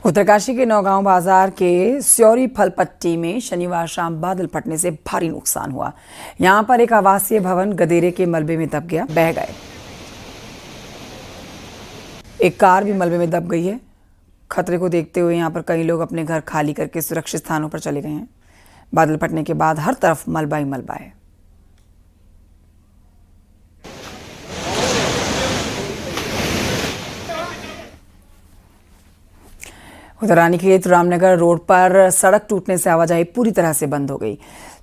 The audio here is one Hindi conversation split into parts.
उत्तरकाशी के नौगांव बाजार के स्योरी फल पट्टी में शनिवार शाम बादल फटने से भारी नुकसान हुआ। यहां पर एक आवासीय भवन गदेरे के मलबे में दब गया, बह गए। एक कार भी मलबे में दब गई है। खतरे को देखते हुए यहां पर कई लोग अपने घर खाली करके सुरक्षित स्थानों पर चले गए हैं। बादल फटने के बाद हर तरफ मलबा ही मलबा है। उधर रानीखेत रामनगर रोड पर सड़क टूटने से आवाजाही पूरी तरह से बंद हो गई।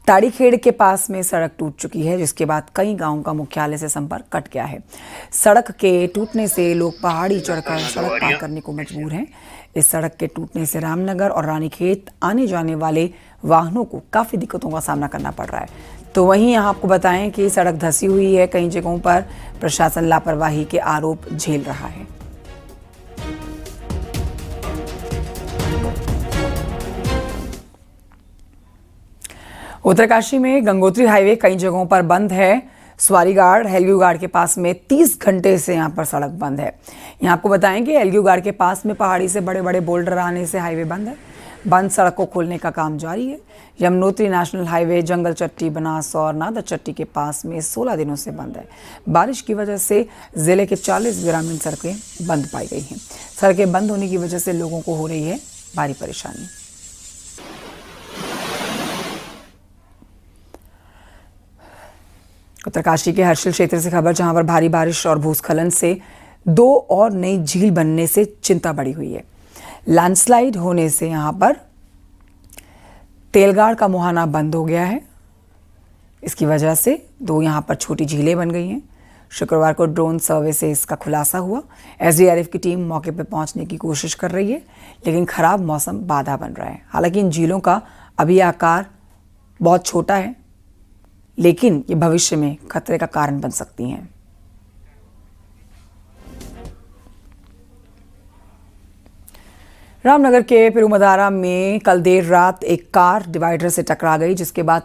ताड़ीखेड़ के पास में सड़क टूट चुकी है, जिसके बाद कई गांवों का मुख्यालय से संपर्क कट गया है। सड़क के टूटने से लोग पहाड़ी चढ़कर सड़क पार करने को मजबूर हैं। इस सड़क के टूटने से रामनगर और रानीखेत आने जाने वाले वाहनों को काफ़ी दिक्कतों का सामना करना पड़ रहा है। तो वहीं यहाँ आपको बताएं कि सड़क धंसी हुई है। कई जगहों पर प्रशासन लापरवाही के आरोप झेल रहा है। उत्तरकाशी में गंगोत्री हाईवे कई जगहों पर बंद है। स्वारीगाड़ हेलग्यू गार्ड के पास में 30 घंटे से यहां पर सड़क बंद है। यहां आपको बताएं कि हेलग्यू गार्ड के पास में पहाड़ी से बड़े बड़े बोल्डर आने से हाईवे बंद है। बंद सड़क को खोलने का काम जारी है। यमुनोत्री नेशनल हाईवे जंगल चट्टी, बनास और नादर चट्टी के पास में 16 दिनों से बंद है। बारिश की वजह से जिले के 40 ग्रामीण सड़कें बंद पाई गई हैं। सड़कें बंद होने की वजह से लोगों को हो रही है भारी परेशानी। उत्तरकाशी के हर्षिल क्षेत्र से खबर, जहां पर भारी बारिश और भूस्खलन से 2 और नई झील बनने से चिंता बढ़ी हुई है। लैंडस्लाइड होने से यहां पर तेलगाड़ का मुहाना बंद हो गया है। इसकी वजह से 2 यहां पर छोटी झीलें बन गई हैं। शुक्रवार को ड्रोन सर्वे से इसका खुलासा हुआ। एसडीआरएफ की टीम मौके पर पहुंचने की कोशिश कर रही है, लेकिन खराब मौसम बाधा बन रहा है। हालांकि इन झीलों का अभी आकार बहुत छोटा है, लेकिन ये भविष्य में खतरे का कारण बन सकती हैं। रामनगर के पेरुमदारा में कल देर रात एक कार डिवाइडर से टकरा गई, जिसके बाद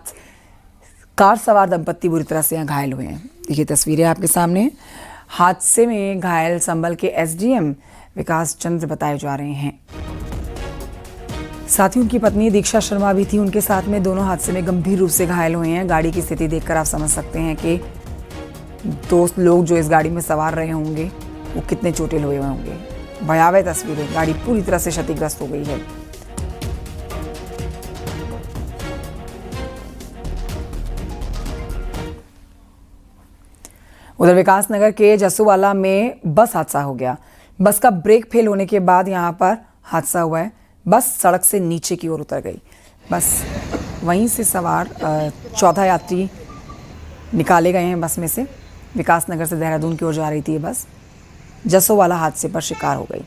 कार सवार दंपत्ति बुरी तरह से यहाँ घायल हुए हैं। ये तस्वीरें आपके सामने। हादसे में घायल संभल के एसडीएम विकास चंद्र बताए जा रहे हैं। साथ ही उनकी पत्नी दीक्षा शर्मा भी थी उनके साथ में। दोनों हादसे में गंभीर रूप से घायल हुए हैं। गाड़ी की स्थिति देखकर आप समझ सकते हैं कि 2 लोग जो इस गाड़ी में सवार रहे होंगे वो कितने चोटिल हुए होंगे। भयावह तस्वीरें। गाड़ी पूरी तरह से क्षतिग्रस्त हो गई है। उधर विकासनगर के जसूवाला में बस हादसा हो गया। बस का ब्रेक फेल होने के बाद यहां पर हादसा हुआ है। बस सड़क से नीचे की ओर उतर गई। बस वहीं से सवार 14 यात्री निकाले गए हैं बस में से। विकासनगर से देहरादून की ओर जा रही थी ये बस। जसोवाला हादसे पर शिकार हो गई।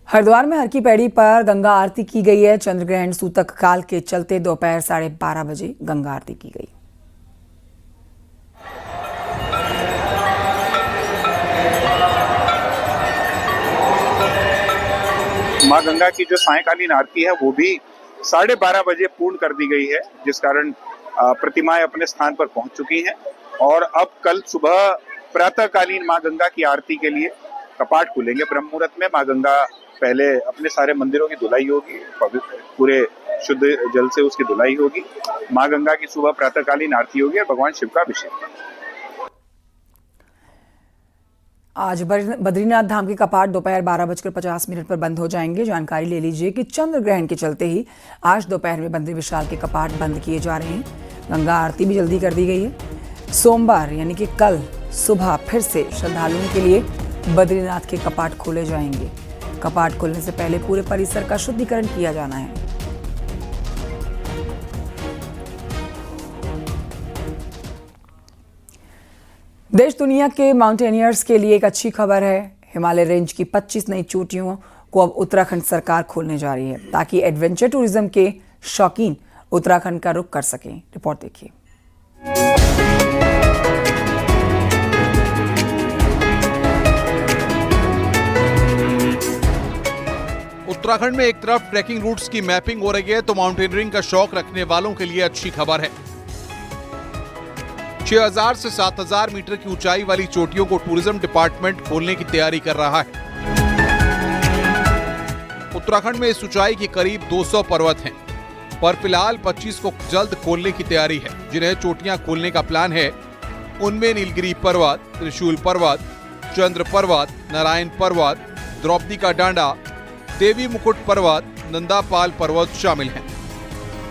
हरिद्वार में हर की पैड़ी पर गंगा आरती की गई है। चंद्रग्रहण सूतक काल के चलते दोपहर 12:30 बजे गंगा आरती की गई। मां गंगा की जो सायंकालीन आरती है वो भी 12:30 बजे पूर्ण कर दी गई है, जिस कारण प्रतिमाएं अपने स्थान पर पहुंच चुकी हैं। और अब कल सुबह प्रातःकालीन मां गंगा की आरती के लिए कपाट खुलेंगे। ब्रह्म मुहूर्त में मां गंगा पहले अपने सारे मंदिरों की धुलाई होगी, पूरे शुद्ध जल से उसकी धुलाई होगी। मां गंगा की सुबह प्रातःकालीन आरती होगी और भगवान शिव का अभिषेक। आज बद्रीनाथ धाम के कपाट दोपहर 12:50 पर बंद हो जाएंगे। जानकारी ले लीजिए कि चंद्र ग्रहण के चलते ही आज दोपहर में बद्री विशाल के कपाट बंद किए जा रहे हैं। गंगा आरती भी जल्दी कर दी गई है। सोमवार यानी कि कल सुबह फिर से श्रद्धालुओं के लिए बद्रीनाथ के कपाट खोले जाएंगे। कपाट खोलने से पहले पूरे परिसर का शुद्धिकरण किया जाना है। देश दुनिया के माउंटेनियर्स के लिए एक अच्छी खबर है। हिमालय रेंज की 25 नई चोटियों को अब उत्तराखंड सरकार खोलने जा रही है, ताकि एडवेंचर टूरिज्म के शौकीन उत्तराखंड का रुख कर सकें। रिपोर्ट देखिए। उत्तराखंड में एक तरफ ट्रैकिंग रूट्स की मैपिंग हो रही है, तो माउंटेनियरिंग का शौक रखने वालों के लिए अच्छी खबर है। 6000 से 7000 मीटर की ऊंचाई वाली चोटियों को टूरिज्म डिपार्टमेंट खोलने की तैयारी कर रहा है। उत्तराखंड में इस ऊंचाई के करीब 200 पर्वत हैं, पर फिलहाल 25 को जल्द खोलने की तैयारी है। जिन्हें चोटियां खोलने का प्लान है उनमें नीलगिरी पर्वत, त्रिशूल पर्वत, चंद्र पर्वत, नारायण पर्वत, द्रौपदी का डांडा, देवी मुकुट पर्वत, नंदापाल पर्वत शामिल हैं।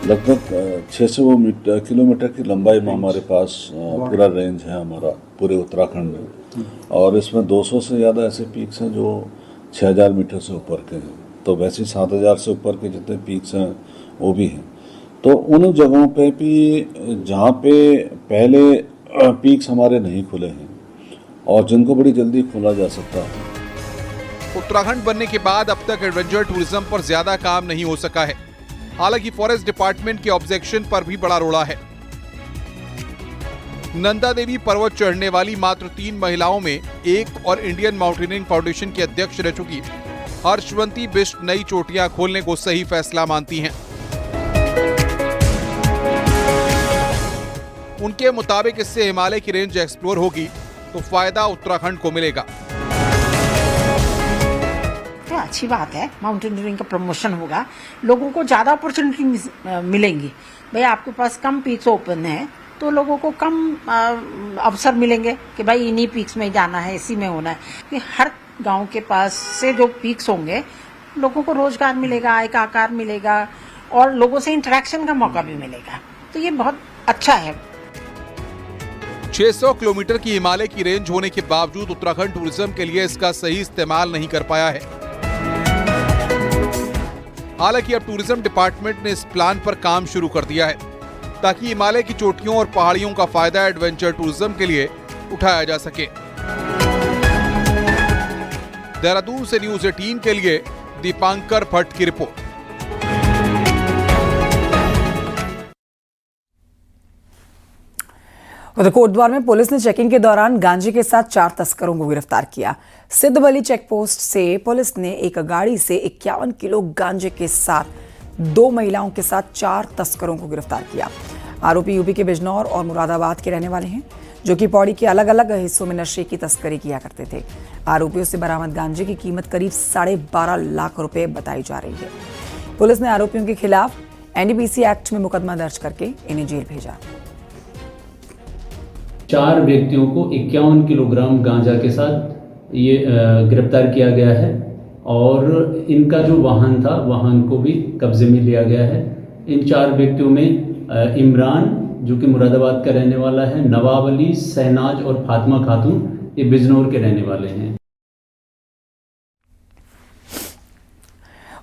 लगभग 600 किलोमीटर की लंबाई में हमारे पास पूरा रेंज है हमारा पूरे उत्तराखंड में, और इसमें 200 से ज़्यादा ऐसे पीक्स हैं जो 6000 मीटर से ऊपर के हैं। तो वैसे 7000 से ऊपर के जितने पीक्स हैं वो भी हैं। तो उन जगहों पे भी जहाँ पे पहले पीक्स हमारे नहीं खुले हैं और जिनको बड़ी जल्दी खोला जा सकता है। उत्तराखंड बनने के बाद अब तक एडवेंचर टूरिज्म पर ज्यादा काम नहीं हो सका है। हालांकि फॉरेस्ट डिपार्टमेंट के ऑब्जेक्शन पर भी बड़ा रोड़ा है। नंदा देवी पर्वत चढ़ने वाली मात्र 3 महिलाओं में एक और इंडियन माउंटेनियरिंग फाउंडेशन की अध्यक्ष रह चुकी हर्षवंती बिष्ट नई चोटियां खोलने को सही फैसला मानती हैं। उनके मुताबिक इससे हिमालय की रेंज एक्सप्लोर होगी तो फायदा उत्तराखंड को मिलेगा। तो अच्छी बात है, माउंटेनियरिंग का प्रमोशन होगा, लोगों को ज्यादा अपॉर्चुनिटी मिलेंगी। भाई आपके पास कम पीक्स ओपन है तो लोगों को कम अवसर मिलेंगे कि भाई इन्हीं पीक्स में जाना है, इसी में होना है। कि हर गांव के पास से जो पीक्स होंगे लोगों को रोजगार मिलेगा, आय का आकार मिलेगा और लोगों से इंटरेक्शन का मौका भी मिलेगा। तो ये बहुत अच्छा है। 600 किलोमीटर की हिमालय की रेंज होने के बावजूद उत्तराखंड टूरिज्म के लिए इसका सही इस्तेमाल नहीं कर पाया है। हालांकि अब टूरिज्म डिपार्टमेंट ने इस प्लान पर काम शुरू कर दिया है ताकि हिमालय की चोटियों और पहाड़ियों का फायदा एडवेंचर टूरिज्म के लिए उठाया जा सके। देहरादून से न्यूज़ 18 के लिए दीपांकर भट्ट की रिपोर्ट। उधर कोटद्वार में पुलिस ने चेकिंग के दौरान गांजे के साथ 4 तस्करों को गिरफ्तार किया। सिद्धबली चेकपोस्ट से पुलिस ने एक गाड़ी से 51 किलो गांजे के साथ 2 महिलाओं के साथ 4 तस्करों को गिरफ्तार किया। आरोपी यूपी के बिजनौर और मुरादाबाद के रहने वाले हैं, जो कि पौड़ी के अलग अलग हिस्सों में नशे की तस्करी किया करते थे। आरोपियों से बरामद गांजे की कीमत करीब 12.5 लाख रुपए बताई जा रही है। पुलिस ने आरोपियों के खिलाफ एनडीपीसी एक्ट में मुकदमा दर्ज करके इन्हें जेल भेजा। 4 व्यक्तियों को 51 किलोग्राम गांजा के साथ ये गिरफ्तार किया गया है और इनका जो वाहन था, वाहन को भी कब्जे में लिया गया है। इन 4 व्यक्तियों में इमरान जो कि मुरादाबाद का रहने वाला है, नवाब अली, शहनाज और फातिमा खातून ये बिजनौर के रहने वाले हैं।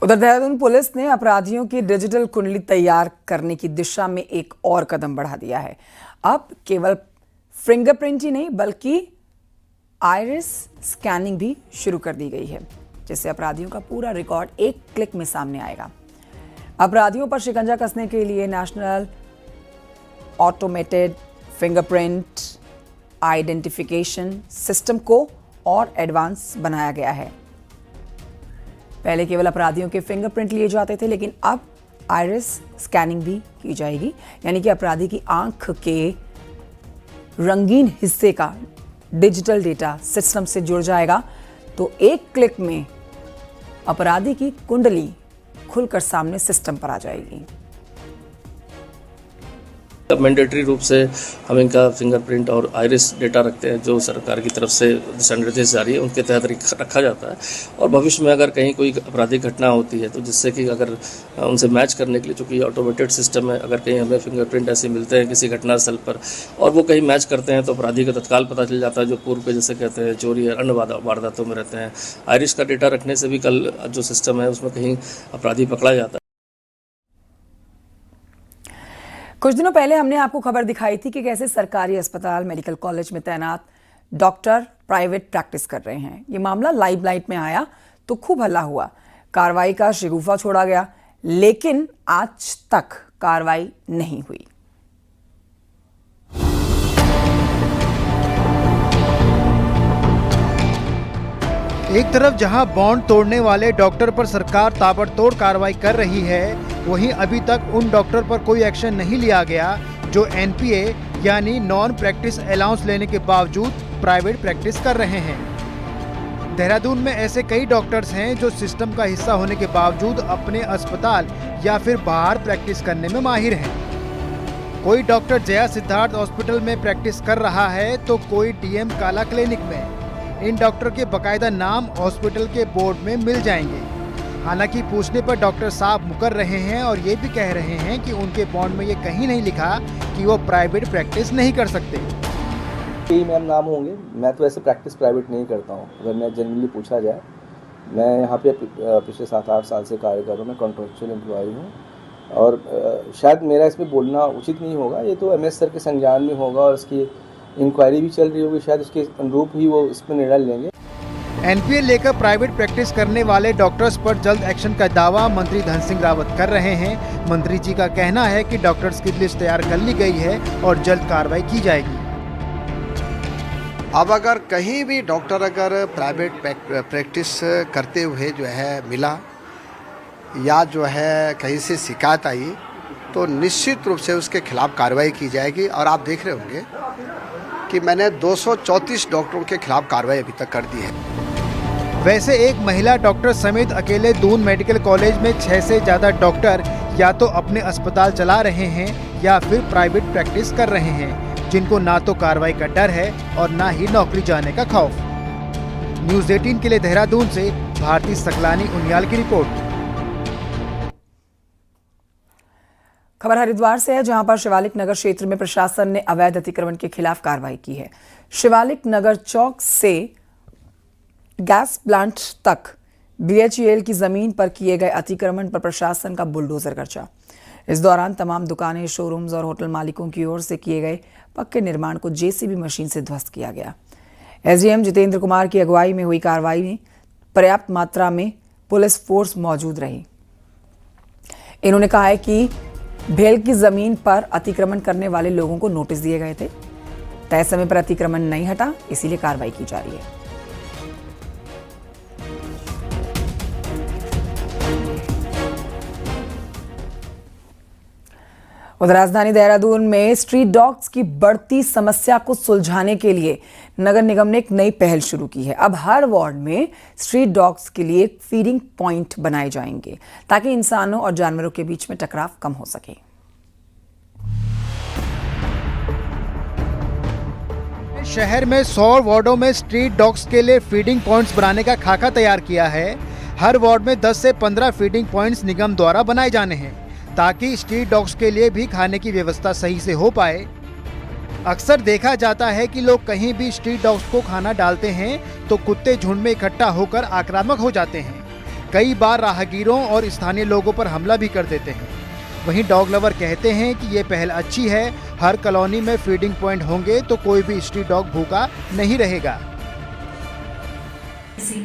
उधर देहरादून पुलिस ने अपराधियों की डिजिटल कुंडली तैयार करने की दिशा में एक और कदम बढ़ा दिया है। अब केवल फिंगरप्रिंट ही नहीं बल्कि आइरिस स्कैनिंग भी शुरू कर दी गई है, जिससे अपराधियों का पूरा रिकॉर्ड एक क्लिक में सामने आएगा। अपराधियों पर शिकंजा कसने के लिए national automated fingerprint identification system को और एडवांस बनाया गया है। पहले केवल अपराधियों के फिंगरप्रिंट लिए जाते थे, लेकिन अब आइरिस स्कैनिंग भी की जाएगी, यानी कि अपराधी की आंख के रंगीन हिस्से का डिजिटल डेटा सिस्टम से जुड़ जाएगा, तो एक क्लिक में अपराधी की कुंडली खुलकर सामने सिस्टम पर आ जाएगी। मैंडेटरी रूप से हम इनका फिंगरप्रिंट और आइरिस डेटा रखते हैं, जो सरकार की तरफ से दिशा निर्देश जारी है उनके तहत रखा जाता है। और भविष्य में अगर कहीं कोई आपराधिक घटना होती है तो जिससे कि अगर उनसे मैच करने के लिए, चूँकि ऑटोमेटेड सिस्टम है, अगर कहीं हमें फिंगरप्रिंट ऐसे मिलते हैं किसी घटनास्थल पर और वो कहीं मैच करते हैं तो अपराधी का तत्काल पता चल जाता है, जो पूर्व पे जैसे कहते हैं चोरी या अन्य वारदातों में रहते हैं। आइरिस का डेटा रखने से भी कल जो सिस्टम है उसमें कहीं अपराधी पकड़ा जाता है। कुछ दिनों पहले हमने आपको खबर दिखाई थी कि कैसे सरकारी अस्पताल, मेडिकल कॉलेज में तैनात डॉक्टर प्राइवेट प्रैक्टिस कर रहे हैं। ये मामला लाइमलाइट में आया तो खूब हल्ला हुआ, कार्रवाई का शिगुफा छोड़ा गया, लेकिन आज तक कार्रवाई नहीं हुई। एक तरफ जहां बॉन्ड तोड़ने वाले डॉक्टर पर सरकार ताबड़तोड़ कार्रवाई कर रही है, वहीं अभी तक उन डॉक्टर पर कोई एक्शन नहीं लिया गया जो एनपीए यानी नॉन प्रैक्टिस अलाउंस लेने के बावजूद प्राइवेट प्रैक्टिस कर रहे हैं। देहरादून में ऐसे कई डॉक्टर्स हैं जो सिस्टम का हिस्सा होने के बावजूद अपने अस्पताल या फिर बाहर प्रैक्टिस करने में माहिर हैं। कोई डॉक्टर जया सिद्धार्थ हॉस्पिटल में प्रैक्टिस कर रहा है तो कोई डीएम काला क्लिनिक में। इन डॉक्टर के बकायदा नाम हॉस्पिटल के बोर्ड में मिल जाएंगे। हालांकि पूछने पर डॉक्टर साहब मुकर रहे हैं और ये भी कह रहे हैं कि उनके बॉन्ड में ये कहीं नहीं लिखा कि वो प्राइवेट प्रैक्टिस नहीं कर सकते। कई मैम नाम होंगे, मैं तो ऐसे प्रैक्टिस प्राइवेट नहीं करता हूँ। अगर मैं जनरली पूछा जाए, मैं यहाँ पे पिछले 7-8 साल से कार्य कर रहा हूँ। मैं कॉन्ट्रैक्चुअल एम्प्लॉई हूँ और शायद मेरा इसमें बोलना उचित नहीं होगा। ये तो एमएस सर के संज्ञान में होगा और उसकी इंक्वायरी भी चल रही होगी, शायद उसके अनुरूप ही वो इस पर निर्णय लेंगे। एनपीएल लेकर प्राइवेट प्रैक्टिस करने वाले डॉक्टर्स पर जल्द एक्शन का दावा मंत्री धन सिंह रावत कर रहे हैं। मंत्री जी का कहना है कि डॉक्टर्स की लिस्ट तैयार कर ली गई है और जल्द कार्रवाई की जाएगी। अब अगर कहीं भी डॉक्टर अगर प्राइवेट प्रैक्टिस करते हुए जो है मिला या जो है कहीं से शिकायत आई तो निश्चित रूप से उसके खिलाफ कार्रवाई की जाएगी। और आप देख रहे होंगे कि मैंने 234 डॉक्टरों के खिलाफ कार्रवाई अभी तक कर दी है। वैसे एक महिला डॉक्टर समेत अकेले दून मेडिकल कॉलेज में 6 से ज्यादा डॉक्टर या तो अपने अस्पताल चला रहे हैं या फिर प्राइवेट प्रैक्टिस कर रहे हैं, जिनको ना तो कार्रवाई का डर है और ना ही नौकरी जाने का खौफ। न्यूज़ 18 के लिए देहरादून से भारती सकलानी उनियाल की रिपोर्ट। खबर हरिद्वार से है, जहां पर शिवालिक नगर क्षेत्र में प्रशासन ने अवैध अतिक्रमण के खिलाफ कार्रवाई की है। शिवालिक नगर चौक से गैस प्लांट तक बीएचईएल की जमीन पर किए गए अतिक्रमण पर प्रशासन का बुलडोजर गर्जा। इस दौरान तमाम दुकानें, शोरूम्स और होटल मालिकों की ओर से किए गए पक्के निर्माण को जेसीबी मशीन से ध्वस्त किया गया। एसडीएम जितेंद्र कुमार की अगुवाई में हुई कार्रवाई में पर्याप्त मात्रा में पुलिस फोर्स मौजूद रही। इन्होंने कहा है कि भेल की जमीन पर अतिक्रमण करने वाले लोगों को नोटिस दिए गए थे। तय समय पर अतिक्रमण नहीं हटा, इसीलिए कार्रवाई की जा रही है। उधर राजधानी देहरादून में स्ट्रीट डॉग्स की बढ़ती समस्या को सुलझाने के लिए नगर निगम ने एक नई पहल शुरू की है। अब हर वार्ड में स्ट्रीट डॉग्स के लिए फीडिंग पॉइंट बनाए जाएंगे ताकि इंसानों और जानवरों के बीच में टकराव कम हो सके। शहर में 100 वार्डों में स्ट्रीट डॉग्स के लिए फीडिंग पॉइंट्स बनाने का खाका तैयार किया है। हर वार्ड में 10 से 15 फीडिंग पॉइंट्स निगम द्वारा बनाए जाने हैं ताकि स्ट्रीट डॉग्स के लिए भी खाने की व्यवस्था सही से हो पाए। अक्सर देखा जाता है कि लोग कहीं भी स्ट्रीट डॉग्स को खाना डालते हैं तो कुत्ते झुंड में इकट्ठा होकर आक्रामक हो जाते हैं। कई बार राहगीरों और स्थानीय लोगों पर हमला भी कर देते हैं। वहीं डॉग लवर कहते हैं कि ये पहल अच्छी है। हर कॉलोनी में फीडिंग पॉइंट होंगे तो कोई भी स्ट्रीट डॉग भूखा नहीं रहेगा।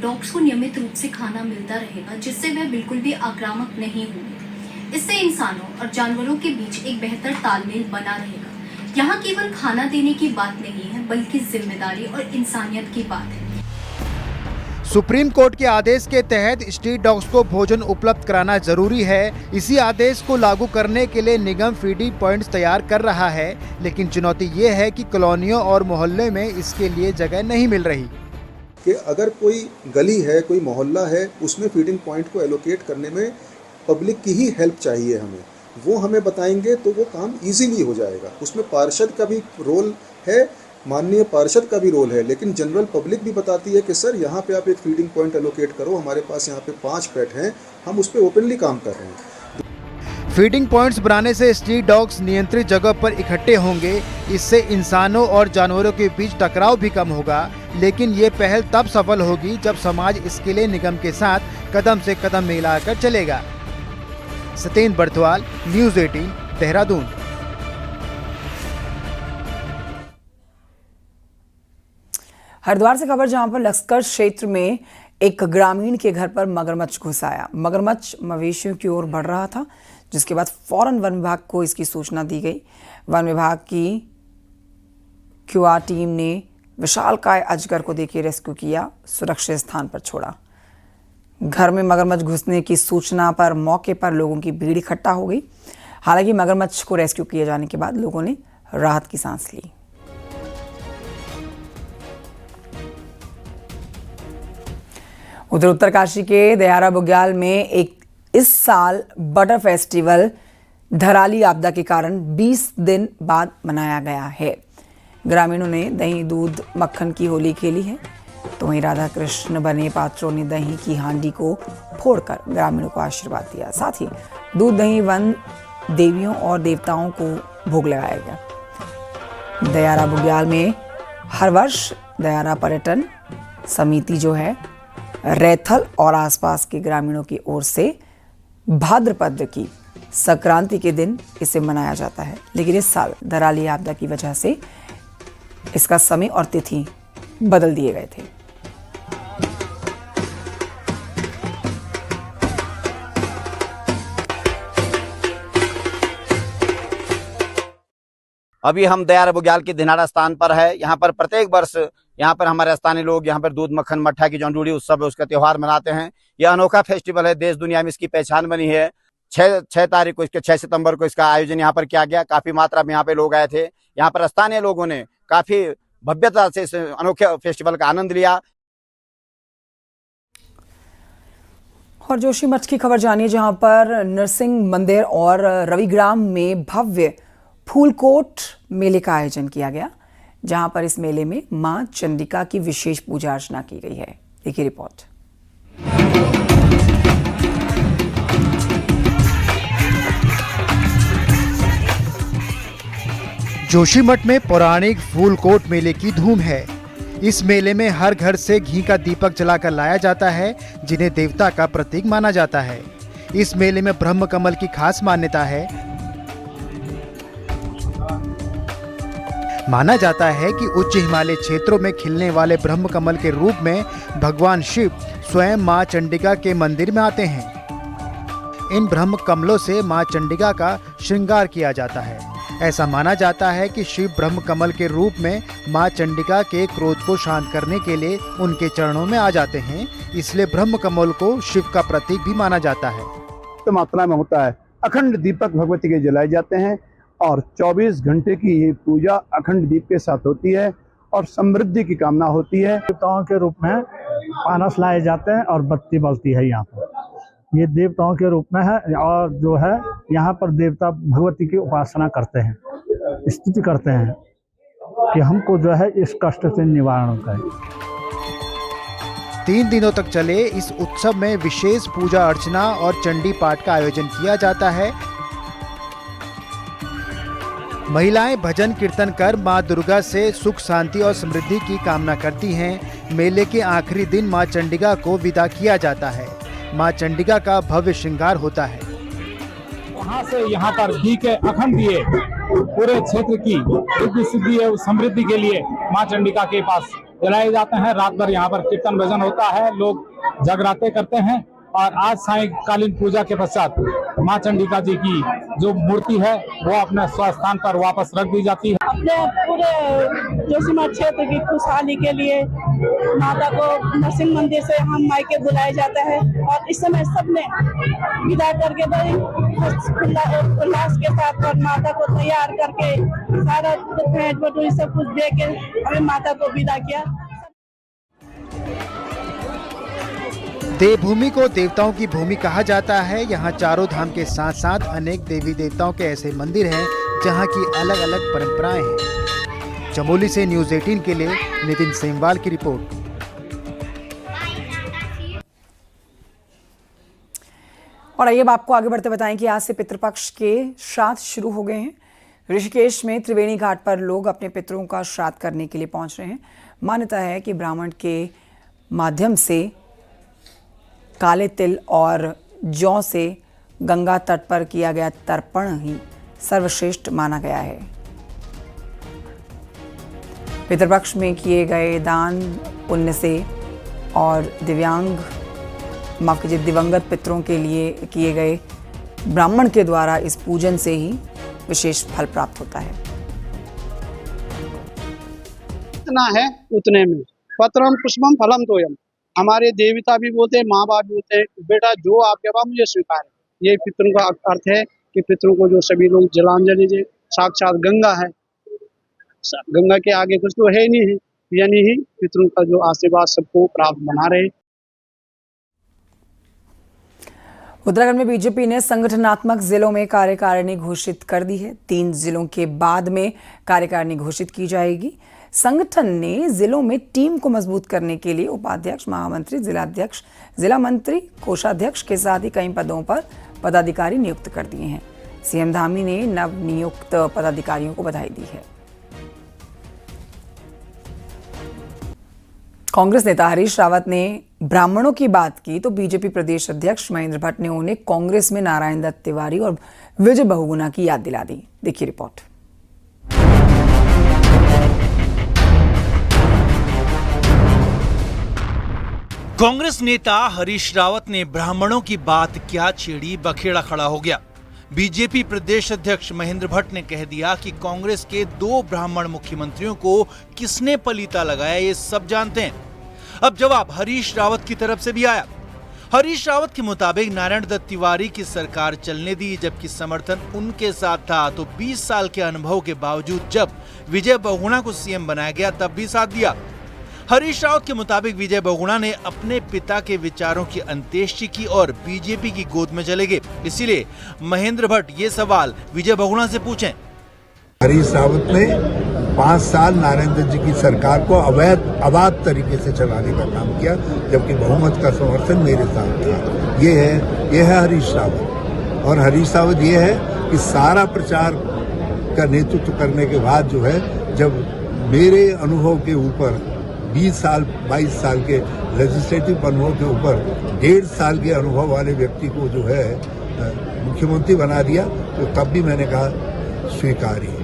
डॉग्स को नियमित रूप से खाना मिलता रहेगा, जिससे वह बिल्कुल भी आक्रामक नहीं होंगे। इससे इंसानों और जानवरों के बीच एक बेहतर तालमेल बना रहेगा। यहाँ केवल खाना देने की बात नहीं है, बल्कि जिम्मेदारी और इंसानियत की बात है। सुप्रीम कोर्ट के आदेश के तहत स्ट्रीट डॉग्स को भोजन उपलब्ध कराना जरूरी है। इसी आदेश को लागू करने के लिए निगम फीडिंग पॉइंट्स तैयार कर रहा है, लेकिन चुनौती ये है कि कॉलोनियों और मोहल्ले में इसके लिए जगह नहीं मिल रही। कि अगर कोई गली है, कोई मोहल्ला है, उसमें फीडिंग पॉइंट को एलोकेट करने में पब्लिक की ही हेल्प चाहिए हमें। वो हमें बताएंगे तो वो काम इजीली हो जाएगा। उसमें पार्षद का भी रोल है, माननीय पार्षद का भी रोल है, लेकिन जनरल पब्लिक भी बताती है कि सर यहाँ पे आप एक फीडिंग पॉइंट एलोकेट करो, हमारे पास यहाँ पे 5 पेट हैं, हम उस पर ओपनली काम कर रहे हैं। फीडिंग पॉइंट्स बनाने से स्ट्रीट डॉग्स नियंत्रित जगह पर इकट्ठे होंगे। इससे इंसानों और जानवरों के बीच टकराव भी कम होगा, लेकिन ये पहल तब सफल होगी जब समाज इसके लिए निगम के साथ कदम से कदम मिलाकर चलेगा। सत्येंद्र बर्थवाल, न्यूज़ 18, देहरादून। हरिद्वार से खबर, जहां पर लश्कर क्षेत्र में एक ग्रामीण के घर पर मगरमच्छ घुस आया। मगरमच्छ मवेशियों की ओर बढ़ रहा था, जिसके बाद फौरन वन विभाग को इसकी सूचना दी गई। वन विभाग की क्यूआर टीम ने विशालकाय अजगर को देखिए रेस्क्यू किया, सुरक्षित स्थान पर छोड़ा। घर में मगरमच्छ घुसने की सूचना पर मौके पर लोगों की भीड़ इकट्ठा हो गई। हालांकि मगरमच्छ को रेस्क्यू किए जाने के बाद लोगों ने राहत की सांस ली। उधर उत्तरकाशी के दयारा बुग्याल में इस साल बटर फेस्टिवल धराली आपदा के कारण 20 दिन बाद मनाया गया है। ग्रामीणों ने दही दूध मक्खन की होली खेली है, तो वहीं राधा कृष्ण बने पात्रों ने दही की हांडी को फोड़कर ग्रामीणों को आशीर्वाद दिया। साथ ही दूध दही वन देवियों और देवताओं को भोग लगाया गया। दयारा बुग्याल में हर वर्ष दयारा पर्यटन समिति जो है रैथल और आसपास के ग्रामीणों की ओर से भाद्रपद की संक्रांति के दिन इसे मनाया जाता है, लेकिन इस साल धराली आपदा की वजह से इसका समय और तिथि बदल दिए गए थे। अभी हम दयारा बुग्याल के दिनारा स्थान पर है। यहाँ पर प्रत्येक वर्ष यहाँ पर हमारे स्थानीय लोग यहाँ पर दूध मक्खन मट्ठा की जौनडूड़ी उत्सव है उसका त्योहार मनाते हैं। यह अनोखा फेस्टिवल है, देश दुनिया में इसकी पहचान बनी है। 6 तारीख को, इसके 6 सितंबर को इसका आयोजन यहाँ पर किया गया। काफी मात्रा में यहाँ पे लोग आए थे। यहाँ पर स्थानीय लोगों ने काफी भव्यता से इस अनोखे फेस्टिवल का आनंद लिया। और जोशीमठ की खबर जानिए, जहां पर नरसिंह मंदिर और रविग्राम में भव्य फूलकोट मेले का आयोजन किया गया, जहां पर इस मेले में मां चंडिका की विशेष पूजा अर्चना की गई है। देखिए रिपोर्ट। जोशीमठ में पौराणिक फूलकोट मेले की धूम है। इस मेले में हर घर से घी का दीपक जलाकर लाया जाता है, जिन्हें देवता का प्रतीक माना जाता है। इस मेले में ब्रह्म कमल की खास मान्यता है। माना जाता है कि उच्च हिमालय क्षेत्रों में खिलने वाले ब्रह्म कमल के रूप में भगवान शिव स्वयं मां चंडिका के मंदिर में आते हैं। इन ब्रह्म कमलों से मां चंडिका का श्रृंगार किया जाता है। ऐसा माना जाता है कि शिव ब्रह्म कमल के रूप में मां चंडिका के क्रोध को शांत करने के लिए उनके चरणों में आ जाते हैं, इसलिए ब्रह्म कमल को शिव का प्रतीक भी माना जाता है। तो मात्रा में होता है। अखंड दीपक भगवती के जलाए जाते हैं और 24 घंटे की ये पूजा अखंड दीप के साथ होती है और समृद्धि की कामना होती है। देवताओं के रूप में पानस लाए जाते हैं और बत्ती बलती है। यहाँ पर ये देवताओं के रूप में है और जो है यहाँ पर देवता भगवती की उपासना करते हैं, स्तुति करते हैं कि हमको जो है इस कष्ट से निवारण करें। 3 दिनों तक चले इस उत्सव में विशेष पूजा अर्चना और चंडी पाठ का आयोजन किया जाता है। महिलाएं भजन कीर्तन कर मां दुर्गा से सुख शांति और समृद्धि की कामना करती हैं। मेले के आखिरी दिन मां चंडिका को विदा किया जाता है। मां चंडिका का भव्य श्रृंगार होता है। वहाँ से यहाँ पर घी के अखंड दिए पूरे क्षेत्र की रिद्धि सिद्धि और समृद्धि के लिए मां चंडिका के पास जलाए जाते हैं। रात भर यहाँ पर कीर्तन भजन होता है, लोग जगराते करते हैं और आज सायंकालीन पूजा के पश्चात मां चंडिका जी की जो मूर्ति है वो अपने स्थान पर वापस रख दी जाती है। अपने पूरे जोशीमठ क्षेत्र की खुशहाली के लिए माता को नरसिंह मंदिर से हम मायके बुलाया जाता है और इस समय सबने विदा करके बड़ी उल्लास के साथ और माता को तैयार करके सारा भेंट बटोरी सब कुछ दे के हमें माता को विदा किया। देवभूमि को देवताओं की भूमि कहा जाता है। यहाँ चारों धाम के साथ साथ अनेक देवी देवताओं के ऐसे मंदिर हैं जहाँ की अलग अलग परंपराएं हैं। चमोली से न्यूज़ 18 के लिए नितिन सेमवाल की रिपोर्ट। और आइए अब आपको आगे बढ़ते बताएं कि आज से पितृपक्ष के श्राद्ध शुरू हो गए हैं। ऋषिकेश में त्रिवेणी घाट पर लोग अपने पितरों का श्राद्ध करने के लिए पहुंच रहे हैं। मान्यता है कि ब्राह्मण के माध्यम से काले तिल और जौ से गंगा तट पर किया गया तर्पण ही सर्वश्रेष्ठ माना गया है। पितृपक्ष में किए गए दान पुण्य से और दिवंगत पितरों के लिए किए गए ब्राह्मण के द्वारा इस पूजन से ही विशेष फल प्राप्त होता है। इतना है उतने में पत्रम पुष्पम फलम तोयम। हमारे देवता भी बोलते हैं, माँ बाप भी बोलते हैं, बेटा जो आपके पास मुझे स्वीकार है। ये पितरों का अर्थ है कि पितरों को जो सभी लोग जलांजलि दे, साक्षात गंगा है गंगा के आगे कुछ तो है नहीं है, यानी ही पितरों का जो आशीर्वाद सबको प्राप्त बना रहे। उत्तराखंड में बीजेपी ने संगठनात्मक जिलों में कार्यकारिणी घोषित कर दी है। 3 जिलों के बाद में कार्यकारिणी घोषित की जाएगी। संगठन ने जिलों में टीम को मजबूत करने के लिए उपाध्यक्ष, महामंत्री, जिलाध्यक्ष, जिला मंत्री, कोषाध्यक्ष के साथ ही कई पदों पर पदाधिकारी नियुक्त कर दिए हैं। सीएम धामी ने नवनियुक्त पदाधिकारियों को बधाई दी है। कांग्रेस नेता हरीश रावत ने ब्राह्मणों की बात की तो बीजेपी प्रदेश अध्यक्ष महेंद्र भट्ट ने उन्हें कांग्रेस में नारायण दत्त तिवारी और विजय बहुगुणा की याद दिला दी। देखिए रिपोर्ट। कांग्रेस नेता हरीश रावत ने ब्राह्मणों की बात क्या छेड़ी, बखेड़ा खड़ा हो गया। बीजेपी प्रदेश अध्यक्ष महेंद्र भट्ट ने कह दिया कि कांग्रेस के 2 ब्राह्मण मुख्यमंत्रियों को किसने पलीता लगाया ये सब जानते हैं। अब जवाब हरीश रावत की तरफ से भी आया। हरीश रावत के मुताबिक नारायण दत्त तिवारी की सरकार चलने दी, जबकि समर्थन उनके साथ था, तो 20 साल के अनुभव के बावजूद जब विजय बहुगुणा को सीएम बनाया गया तब भी साथ दिया। हरीश रावत के मुताबिक विजय बहुगुणा ने अपने पिता के विचारों की अंत्येष्टि की और बीजेपी की गोद में चले गए। इसीलिए महेंद्र भट्ट ये सवाल विजय बहुगुणा से पूछें। हरीश रावत ने 5 साल नारायण दत्त जी की सरकार को अबाध तरीके से चलाने का काम किया, जबकि बहुमत का समर्थन मेरे साथ था। ये है हरीश रावत। और हरीश रावत ये है कि सारा प्रचार का नेतृत्व करने के बाद जो है, जब मेरे अनुभव के ऊपर 20 साल 22 साल के लेजिस्लेटिव अनुभव के ऊपर 1.5 साल के अनुभव वाले व्यक्ति को जो है मुख्यमंत्री बना दिया, तो तब भी मैंने कहा स्वीकार्य है।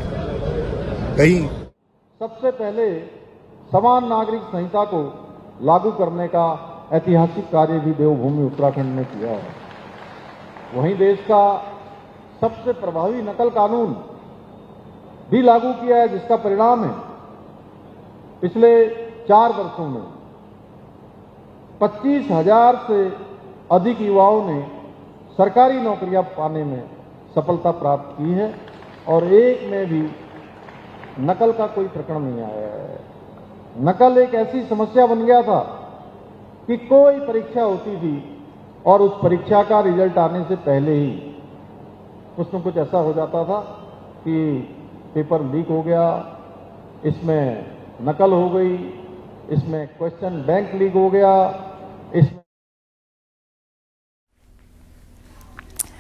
कहीं सबसे पहले समान नागरिक संहिता को लागू करने का ऐतिहासिक कार्य भी देवभूमि उत्तराखंड ने किया है। वहीं देश का सबसे प्रभावी नकल कानून भी लागू किया है, जिसका परिणाम है पिछले 4 वर्षों में 25,000 से अधिक युवाओं ने सरकारी नौकरियां पाने में सफलता प्राप्त की है और एक में भी नकल का कोई प्रकरण नहीं आया है। नकल एक ऐसी समस्या बन गया था कि कोई परीक्षा होती थी और उस परीक्षा का रिजल्ट आने से पहले ही कुछ न कुछ ऐसा हो जाता था कि पेपर लीक हो गया, इसमें नकल हो गई, इसमें क्वेश्चन बैंक लीक हो गया,